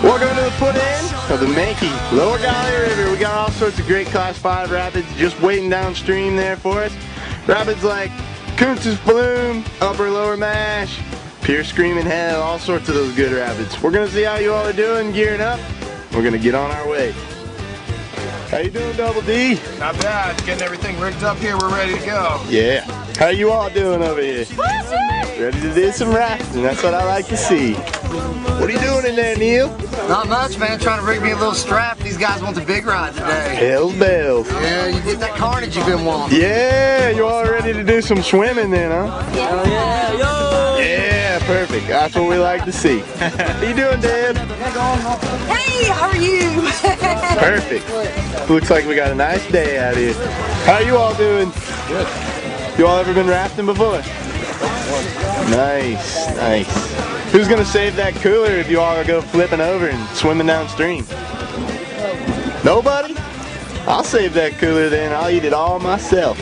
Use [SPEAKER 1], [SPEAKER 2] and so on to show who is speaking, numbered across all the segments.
[SPEAKER 1] Welcome to the put-in of the Mankey Lower Gallery River. We got all sorts of great Class 5 rapids just waiting downstream there for us. Rapids like Kuntz's Flume, Upper Lower Mash, Pure Screaming Hell, all sorts of those good rapids. We're gonna see how you all are doing, gearing up. We're gonna get on our way. How you doing, Double D?
[SPEAKER 2] Not bad. Getting everything rigged up here. We're ready to go.
[SPEAKER 1] Yeah. How you all doing over here? Ready to do some rafting. That's what I like to see. What are you doing in there, Neil?
[SPEAKER 3] Not much, man. Trying to rig me a little strap. These guys want the big ride today.
[SPEAKER 1] Hell's bells.
[SPEAKER 3] Yeah, you get that carnage you've been wanting.
[SPEAKER 1] Yeah, you all ready to do some swimming then, huh?
[SPEAKER 3] Hell yeah, yo!
[SPEAKER 1] Yeah, perfect. That's what we like to see. How you doing, Dad?
[SPEAKER 4] Hey, how are you?
[SPEAKER 1] Perfect. Looks like we got a nice day out here. How you all doing?
[SPEAKER 2] Good.
[SPEAKER 1] You all ever been rafting before? Nice, nice. Who's gonna save that cooler if you all go flipping over and swimming downstream? Nobody? I'll save that cooler then. I'll eat it all myself.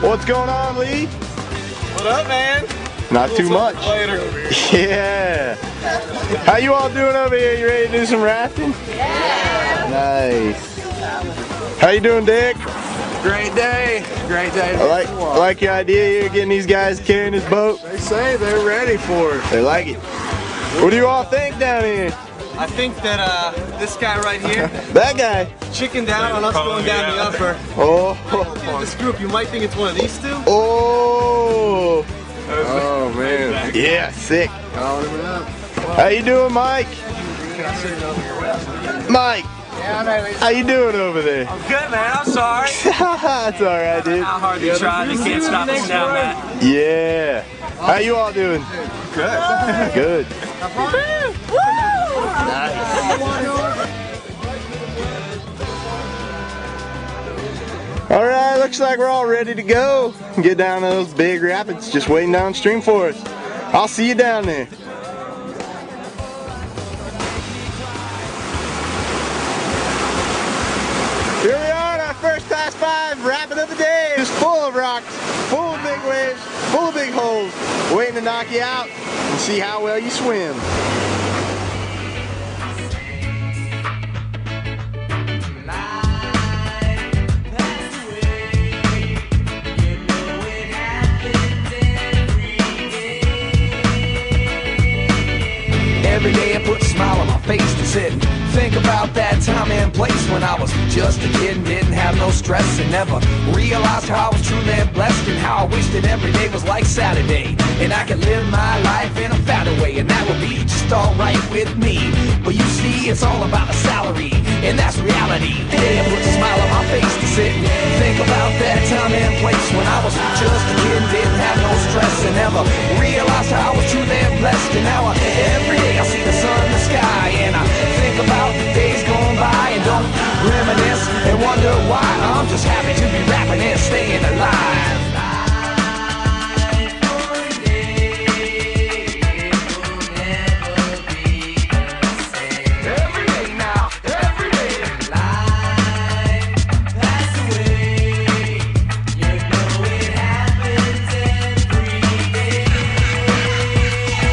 [SPEAKER 1] What's going on, Lee?
[SPEAKER 2] What up, man?
[SPEAKER 1] Not too much.
[SPEAKER 2] Later.
[SPEAKER 1] Yeah. How you all doing over here? You ready to do some rafting?
[SPEAKER 4] Yeah.
[SPEAKER 1] Nice. How you doing, Dick?
[SPEAKER 2] Great day. Great day.
[SPEAKER 1] I like your idea here, getting these guys carrying this boat.
[SPEAKER 2] They say they're ready for it.
[SPEAKER 1] They like it. What do you all think down here?
[SPEAKER 5] I think that this guy right here,
[SPEAKER 1] That guy.
[SPEAKER 5] chickened out on us going down the upper.
[SPEAKER 1] Oh.
[SPEAKER 5] This group, you might think it's one of these two.
[SPEAKER 1] Oh.
[SPEAKER 2] Oh, man.
[SPEAKER 1] Yeah, sick.
[SPEAKER 2] Calling him out.
[SPEAKER 1] How you doing, Mike? Mike. How you doing over there?
[SPEAKER 5] I'm good, man. I'm sorry.
[SPEAKER 1] That's all right, dude.
[SPEAKER 5] How hard they try, they can't stop us now, Matt.
[SPEAKER 1] Yeah. How you all doing?
[SPEAKER 2] Good.
[SPEAKER 1] Good. All right, looks like we're all ready to go. Get down to those big rapids, just waiting downstream for us. I'll see you down there. full of rocks, full of big waves, full of big holes, waiting to knock you out and see how well you swim.
[SPEAKER 6] Every day I put a smile on my face to sit and think about that time and place when I was just a kid and didn't have no stress and never realized how I was truly blessed and how I wished that every day was like Saturday and I could live my life in a fatter way and that would be just alright with me. But you see, it's all about the salary and that's reality. Today I put a smile on my face to sit and think about that time and place when I was just a kid and didn't have no stress and never realized how I was truly blessed and now every day I see the sun in the sky and I think about the days gone by and don't reminisce and wonder why. I'm just happy to be rapping and staying alive.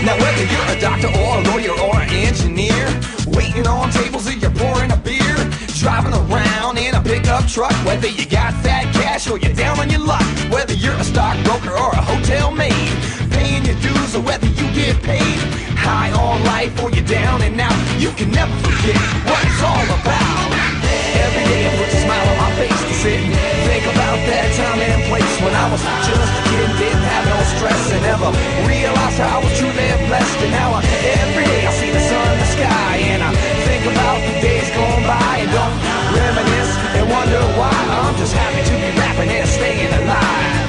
[SPEAKER 6] Now whether you're a doctor or a lawyer or an engineer, waiting on tables or you're pouring a beer, driving around in a pickup truck, whether you got fat cash or you're down on your luck, whether you're a stockbroker or a hotel maid, paying your dues or whether you get paid, high on life or you're down and out, you can never forget what it's all about. Every day I put a smile on my face to sit and think about that time and place when I was just a kid and didn't have no stress and never realized how I was truly blessed. And now every day I see the sun in the sky and I think about the days gone by and don't reminisce and wonder why. I'm just happy to be rapping and staying alive.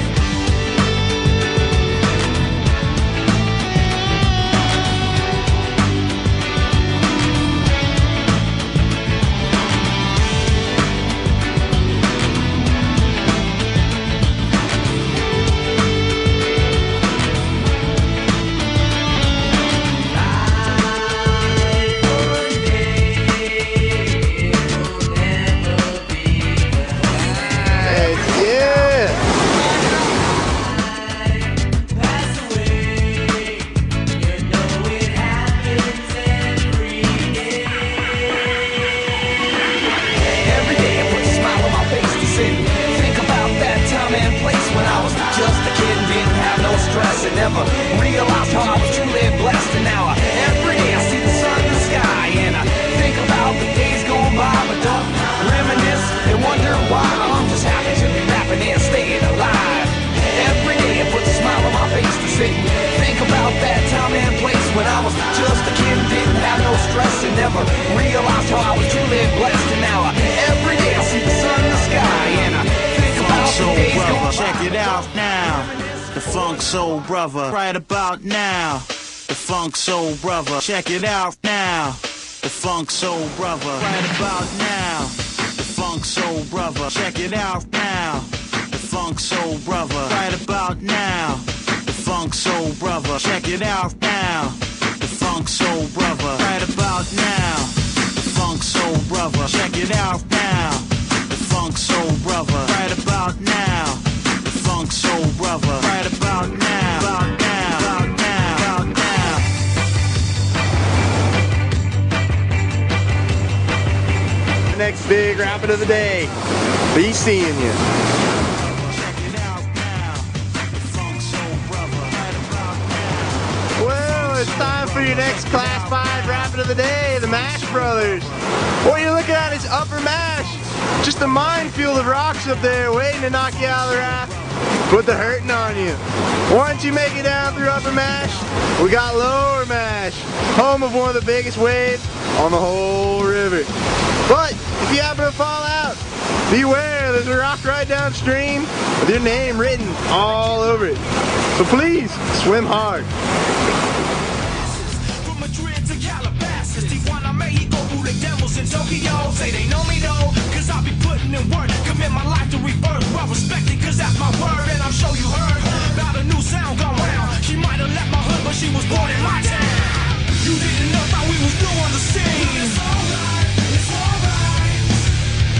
[SPEAKER 6] Never realized how I was truly blessed. And now every day I see the sun in the sky and I think about the days going by, but don't reminisce and wonder why. I'm just happy to be rapping and staying alive. Every day I put a smile on my face to sit and think about that time and place when I was just a kid and didn't have no stress and never realized how I was truly blessed. And now every day I see the sun in the sky and I think about the days going by.
[SPEAKER 7] Check it out now. The Funk Soul Brother, right about now. The Funk Soul Brother, check it out now. The Funk Soul Brother, right about now. The Funk Soul Brother, check it out now. The Funk Soul Brother, right about now. The Funk Soul Brother, check it out now. The Funk Soul Brother, right about now. The Funk Soul Brother, check it out now. The Funk Soul Brother, right about now. Funk Soul Brother, right about now, about now, about now, about now.
[SPEAKER 1] The next big rapid of the day. Be seeing you.
[SPEAKER 7] Check it out now. The Funk Soul Brother, right about now.
[SPEAKER 1] Well, it's time for your next Class 5 rapid of the day, the Mash Brothers. What you're looking at is Upper Mash. Just a minefield of rocks up there waiting to knock you out of the raft. Put the hurting on you. Once you make it down through Upper Mash, we got Lower Mash, home of one of the biggest waves on the whole river. But if you happen to fall out, beware, there's a rock right downstream with your name written all over it. So please, swim hard.
[SPEAKER 6] From Madrid to Calabasas, Tijuana, Mexico, who the devils in Tokyo say they know me though, cause I be putting in work, commit my life to rebirth, well respected cause that's my word, and I'm sure you heard about a new sound gone round. She might have left my hood, but she was born in my town. You didn't know how we was new on the scene. It's alright, it's alright.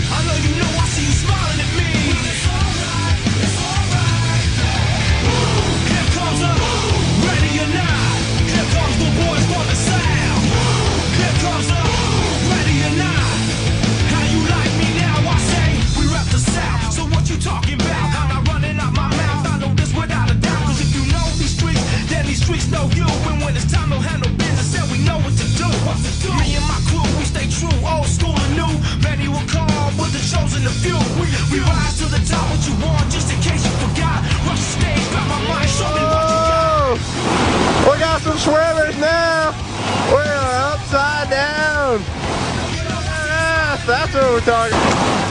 [SPEAKER 6] I know you know I see you smiling at me. It's alright, it's alright.
[SPEAKER 1] down. Yes, that's what we're talking about.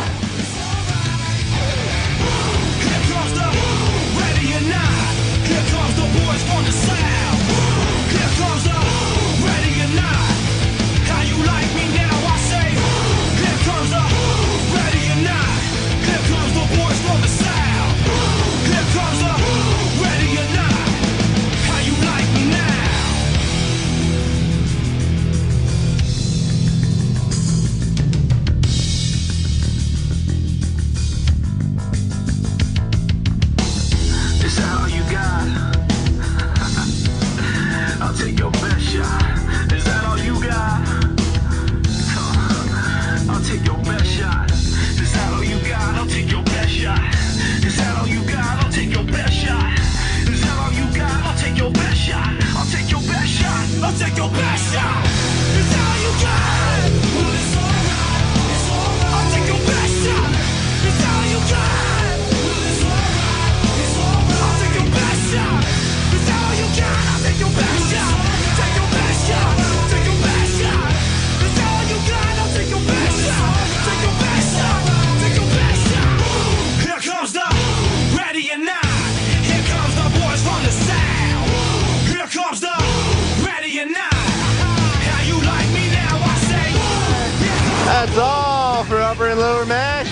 [SPEAKER 1] That's all for upper and lower mash.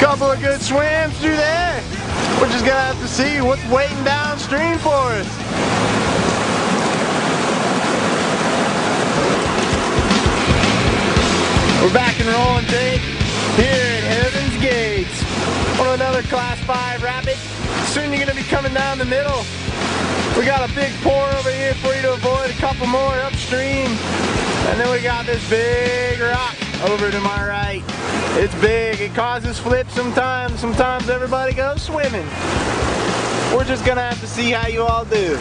[SPEAKER 1] Couple of good swims through there. We're just gonna have to see what's waiting downstream for us. We're back and rolling tape here at Heaven's Gates on another Class 5 rapid. Soon you're gonna be coming down the middle. We got a big pour over here for you to avoid, a couple more upstream. And then we got this big rock over to my right. It's big, it causes flips sometimes. Sometimes everybody goes swimming. We're just gonna have to see how you all do.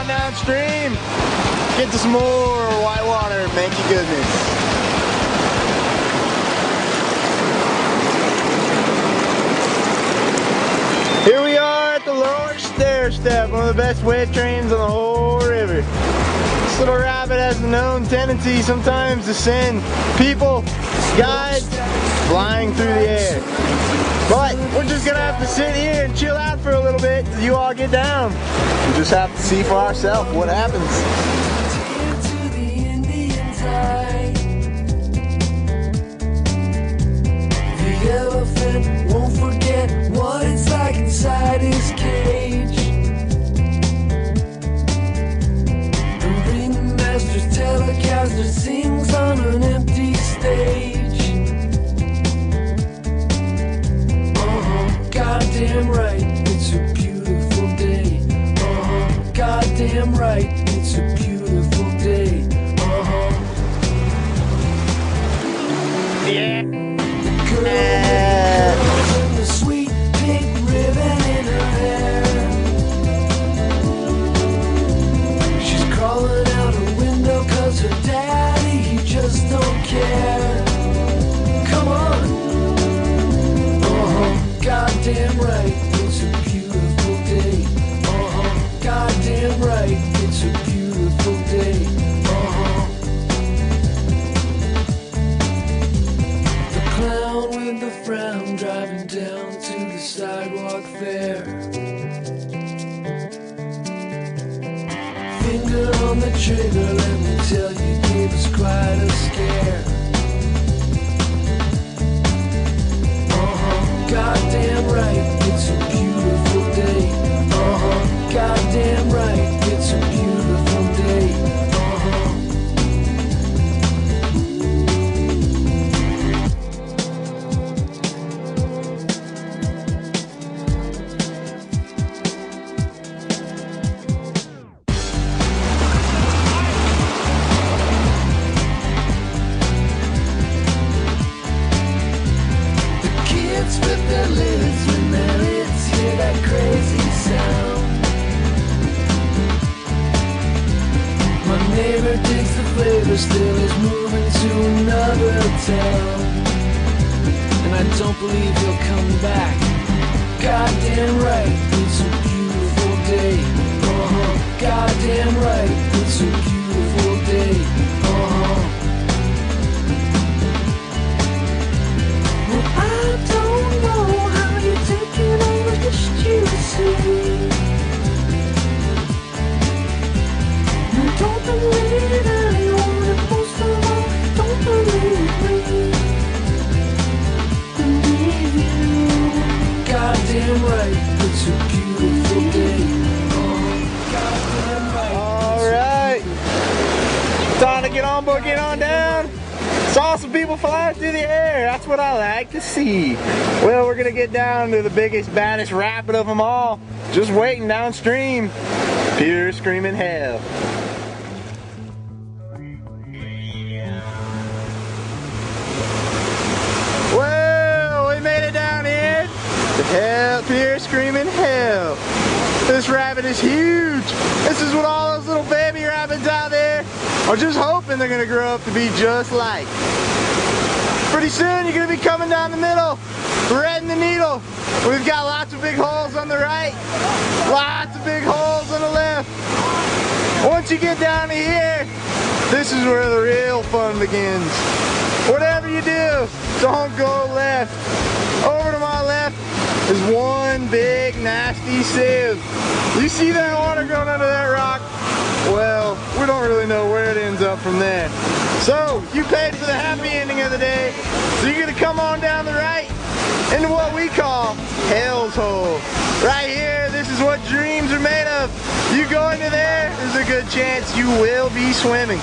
[SPEAKER 1] Downstream, get to some more whitewater, manky goodness. Here we are at the lower stair step, one of the best wet trains on the whole river. This little rabbit has the known tendency sometimes to send people, guides, flying through the air. But we're just gonna have to sit here and chill out for a little bit till you all get down. We just have to see for ourselves what happens.
[SPEAKER 8] The elephant won't forget what it's like inside his cage. The ringmaster's Telecaster sings on an empty stage. Goddamn right, it's a beautiful day. Goddamn right, it's a beautiful day.
[SPEAKER 1] Yeah.
[SPEAKER 8] The girl finger on the trigger, let me tell you, gave us quite a scare. Goddamn right, it's a beautiful day. Goddamn right, it's a beautiful day. Flip their lids when their lids hear that crazy sound. My neighbor digs the flavor, still is moving to another town. And I don't believe he'll come back. Goddamn right, it's a beautiful day. Goddamn right, it's a beautiful day. Well, I don't know how you're taking all this juicy. No, don't believe anyone, and most of all, don't believe me. Believe you. Goddamn right, it's a beautiful day. Goddamn right.
[SPEAKER 1] Alright. Time to get on board, get on down. Saw some people flying through the air. That's what I like to see. Well, we're gonna get down to the biggest, baddest rapid of them all. Just waiting downstream. Pure screaming hell. Well, we made it down here. The hell, pure screaming hell. This rabbit is huge. This is what all those little baby rabbits out there are just hoping they're gonna grow up to be just like. Pretty soon you're gonna be coming down the middle, threading the needle. We've got lots of big holes on the right, lots of big holes on the left. Once you get down to here, this is where the real fun begins. Whatever you do, don't go left. Over to my left is one big nasty sieve. You see that water going under that rock? Well, we don't really know where it ends up from there. So, you paid for the happy ending of the day, so you're gonna come on down the right into what we call Hell's Hole. Right here, this is what dreams are made of. You go into there, there's a good chance you will be swimming.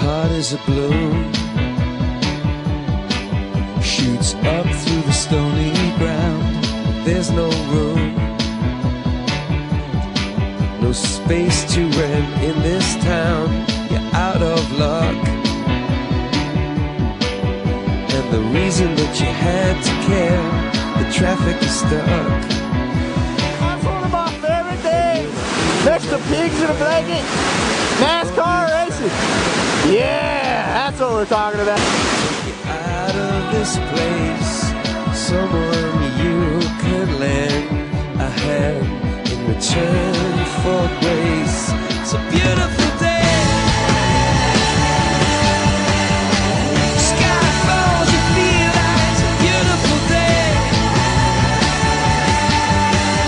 [SPEAKER 8] Heart is a balloon, shoots up through the stony ground. There's no room, no space to rent in this town. You're out of luck, and the reason that you had to care, the traffic is stuck.
[SPEAKER 1] That's one of my favorite things. Next to pigs in a blanket, NASCAR racing. Yeah, that's what we're talking about.
[SPEAKER 8] Get out of this place, someone you could lend a hand in return for grace. It's a beautiful day. Sky falls, you feel like it's a beautiful day.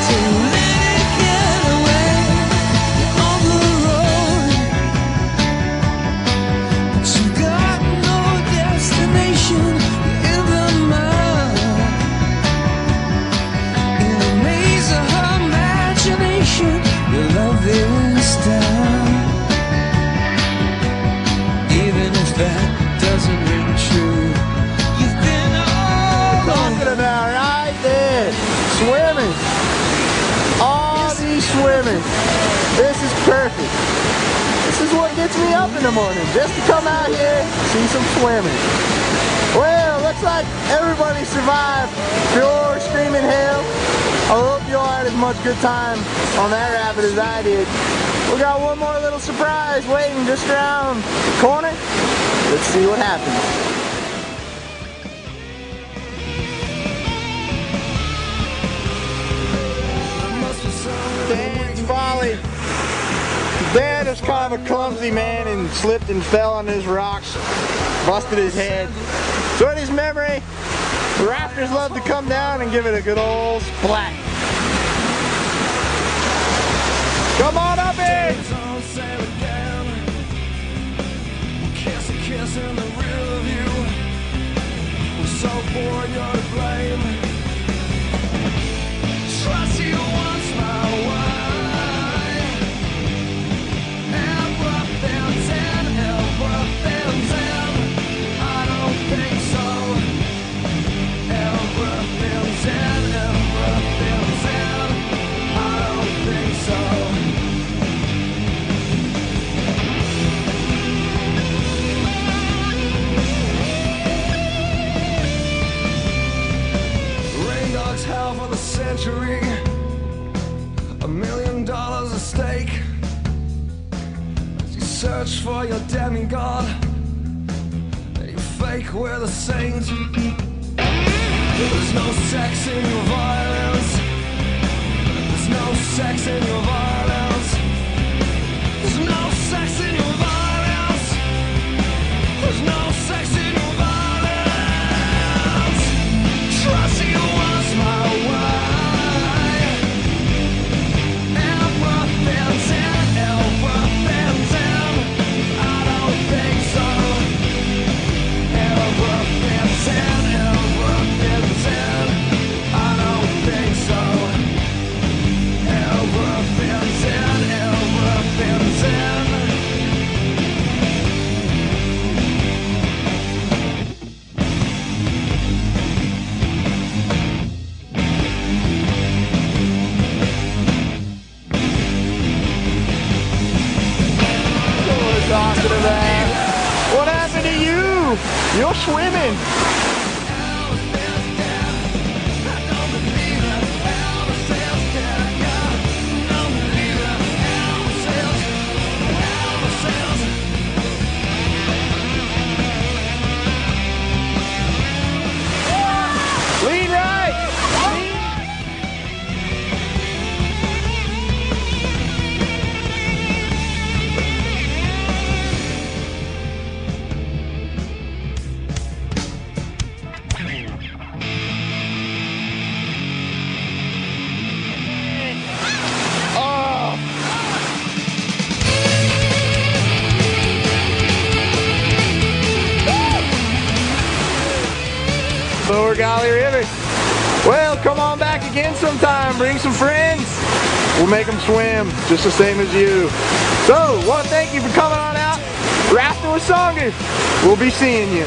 [SPEAKER 8] So let it get away. You're on the road, but you got no destination. You're in the mud, in the maze of her imagination. Your love is down, even if that doesn't ring true. You've been all
[SPEAKER 1] Talking about right there. Swimming. All these swimming. This is perfect. This is what gets me up in the morning. Just to come out here, see some swimming. Well, looks like everybody survived pure screaming hell. I hope you all had as much good time on that rapid as I did. We got one more little surprise waiting just around the corner. Let's see what happens. Dan's folly. Dan is kind of a clumsy man and slipped and fell on his rocks, busted his head. So in his memory, the rafters love to come down and give it a good old splat. Come on up in!
[SPEAKER 6] Kiss in the rear view. I'm so bored you're to blame. Trust you once my wife. Everything's in, everything's in. I don't think so. Everything's in, everything's in. I don't think so. Hell for the century, $1 million at stake. As you search for your demigod, and you fake with a saint. There's no sex in your violence. There's no sex in your violence. There's no sex in your violence. There's no sex in your violence. Trust you once my wife. Everything's in, everything's in. I don't think so. Everything's in, everything's in. I don't think so. Everything's in, everything's in.
[SPEAKER 1] Talking about. What happened to you? You're swimming. Lean right. Lower Golly River. Well, come on back again sometime. Bring some friends. We'll make them swim just the same as you. So, want to thank you for coming on out, rafting with Songers. We'll be seeing you.